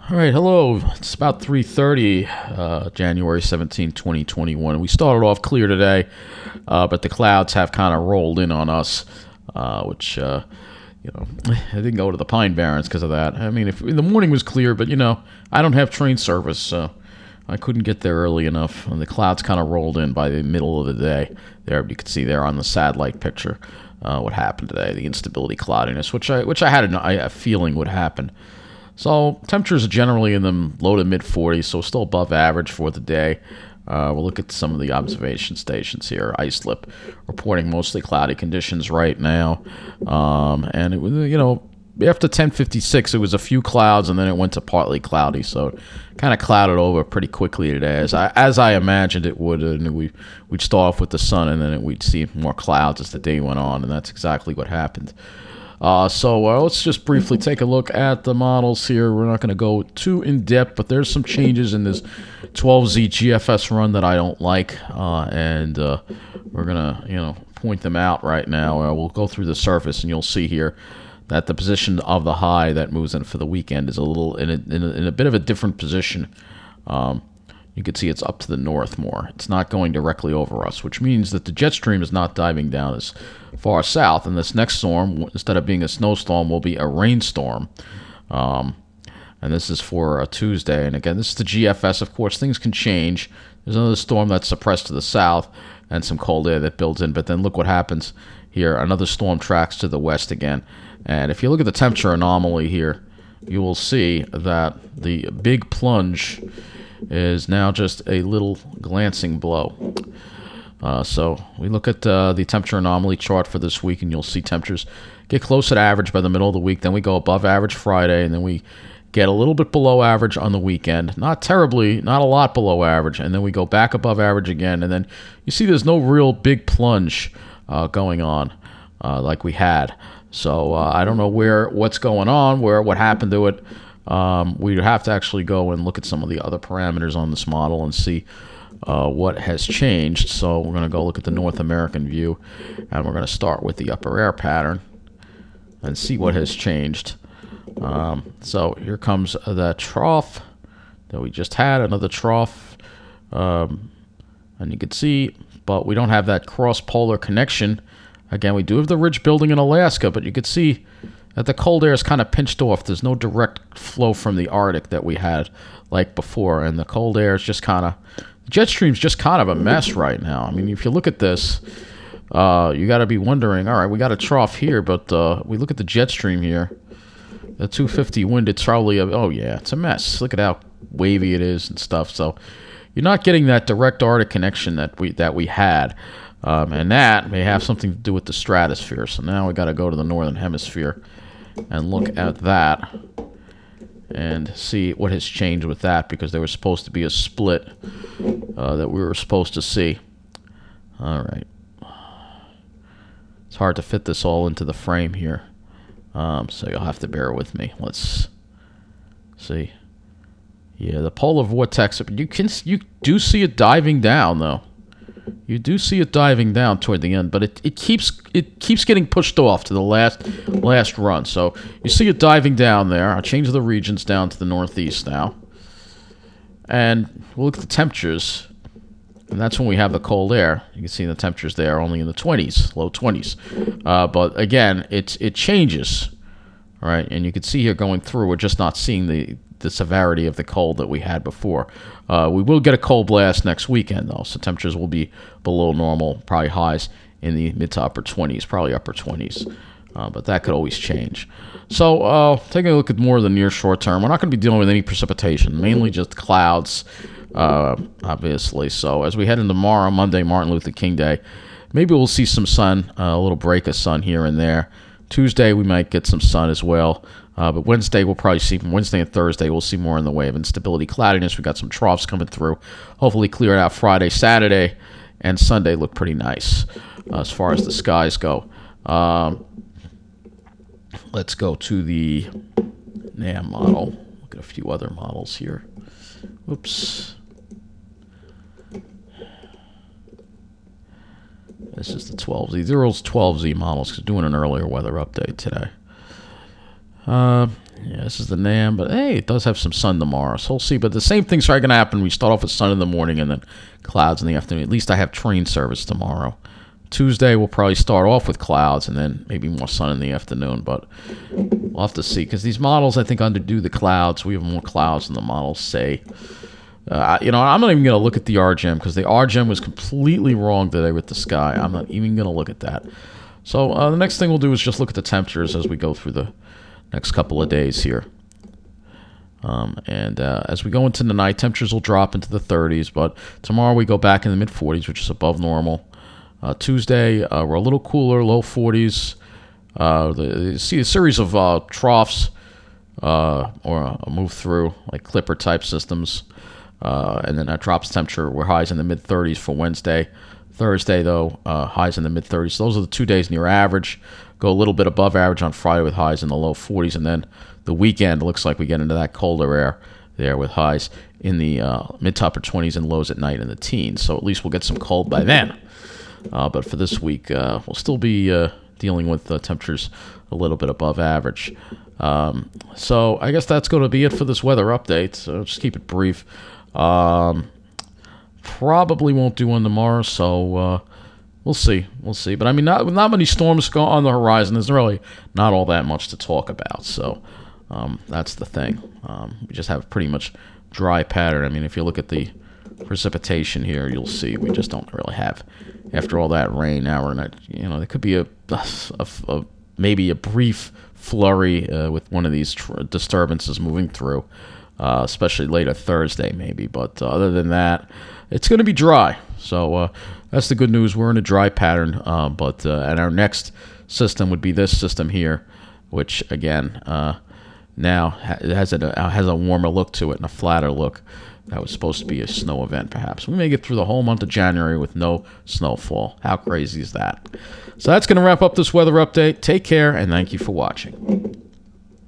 All right, hello. It's about 3:30, January 17, 2021. We started off clear today, but the clouds have kind of rolled in on us, which, I didn't go to the Pine Barrens because of that. I mean, if the morning was clear, but, I don't have train service, so I couldn't get there early enough, and the clouds kind of rolled in by the middle of the day. There, you can see there on the satellite picture what happened today, the instability cloudiness, which I had a feeling would happen. So temperatures are generally in the low to mid 40s, so still above average for the day. We'll look at some of the observation stations here. Islip reporting mostly cloudy conditions right now, and it was after 10:56 it was a few clouds and then it went to partly cloudy, so it kind of clouded over pretty quickly today, as I imagined it would. And we'd start off with the sun and then we'd see more clouds as the day went on, and that's exactly what happened. So let's just briefly take a look at the models here. We're not going to go too in depth, but there's some changes in this 12Z GFS run that I don't like, and we're going to point them out right now. We'll go through the surface and you'll see here that the position of the high that moves in for the weekend is a little in a bit of a different position. You can see it's up to the north more. It's not going directly over us, which means that the jet stream is not diving down as far south. And this next storm, instead of being a snowstorm, will be a rainstorm. And this is for Tuesday. And again, this is the GFS. Of course, things can change. There's another storm that's suppressed to the south and some cold air that builds in. But then look what happens here. Another storm tracks to the west again. And if you look at the temperature anomaly here, you will see that the big plunge is now just a little glancing blow. So we look at the temperature anomaly chart for this week, and you'll see temperatures get closer to average by the middle of the week. Then we go above average Friday, and then we get a little bit below average on the weekend. Not terribly, not a lot below average. And then we go back above average again. And then you see there's no real big plunge going on like we had. So I don't know what's going on, what happened to it. We'd have to actually go and look at some of the other parameters on this model and see what has changed. So we're going to go look at the North American view, and we're going to start with the upper air pattern and see what has changed. So here comes the trough that we just had, another trough, and you can see, but we don't have that cross-polar connection. Again, we do have the ridge building in Alaska, but you can see that the cold air is kind of pinched off. There's no direct flow from the Arctic that we had like before, and the cold air is just kind of, the jet stream's just kind of a mess right now. I mean, if you look at this, you got to be wondering, all right, we got a trough here, but we look at the jet stream here, the 250 wind, it's probably, oh yeah, it's a mess. Look at how wavy it is and stuff. So you're not getting that direct Arctic connection that we had. And that may have something to do with the stratosphere. So now we got to go to the northern hemisphere and look at that and see what has changed with that, because there was supposed to be a split that we were supposed to see. All right. It's hard to fit this all into the frame here, so you'll have to bear with me. Let's see. Yeah, the polar vortex, you do see it diving down, though. You do see it diving down toward the end, but it keeps getting pushed off to the last run. So you see it diving down there. I'll change the regions down to the northeast now. And we'll look at the temperatures. And that's when we have the cold air. You can see the temperatures there only in the 20s, low 20s. But again, it changes. All right, and you can see here going through, we're just not seeing the severity of the cold that we had before. We will get a cold blast next weekend, though, so temperatures will be below normal, probably highs in the mid to upper 20s, probably upper 20s, but that could always change. So taking a look at more of the near short term, we're not going to be dealing with any precipitation, mainly just clouds, obviously. So as we head into tomorrow, Monday, Martin Luther King Day, maybe we'll see some sun, a little break of sun here and there. Tuesday, we might get some sun as well. But Wednesday, we'll probably see, Wednesday and Thursday, we'll see more in the way of instability, cloudiness. We got some troughs coming through. Hopefully clear it out Friday, Saturday, and Sunday look pretty nice as far as the skies go. Let's go to the NAM model. Look at a few other models here. Whoops. This is the 12Z. They're all 12Z models because doing an earlier weather update today. Yeah, this is the NAM, but hey, it does have some sun tomorrow, so we'll see. But the same thing's probably going to happen. We start off with sun in the morning and then clouds in the afternoon. At least I have train service tomorrow. Tuesday, we'll probably start off with clouds and then maybe more sun in the afternoon, but we'll have to see. Because these models, I think, underdo the clouds. We have more clouds than the models say. I'm not even going to look at the RGM because the RGM was completely wrong today with the sky. I'm not even going to look at that. So the next thing we'll do is just look at the temperatures as we go through the next couple of days here. As we go into the night, temperatures will drop into the 30s, but tomorrow we go back in the mid-40s, which is above normal. Tuesday, we're a little cooler, low 40s. You see a series of troughs or move through, like Clipper-type systems. And then that drops temperature. We're highs in the mid-30s for Wednesday. Thursday, though, highs in the mid-30s. So those are the 2 days near average. Go a little bit above average on Friday with highs in the low 40s. And then the weekend looks like we get into that colder air there with highs in the mid to upper 20s and lows at night in the teens. So at least we'll get some cold by then. But for this week, we'll still be dealing with temperatures a little bit above average. So I guess that's going to be it for this weather update. So just keep it brief. Probably won't do one tomorrow, so we'll see. We'll see. But I mean, not many storms go on the horizon. There's really not all that much to talk about. So that's the thing. We just have pretty much dry pattern. I mean, if you look at the precipitation here, you'll see we just don't really have. After all that rain, now we're not. There could be maybe a brief flurry with one of these disturbances moving through, especially later Thursday maybe. But other than that, it's going to be dry. So that's the good news. We're in a dry pattern. And our next system would be this system here, which again now has a warmer look to it and a flatter look. That was supposed to be a snow event, perhaps. We may get through the whole month of January with no snowfall. How crazy is that? So that's going to wrap up this weather update. Take care, and thank you for watching.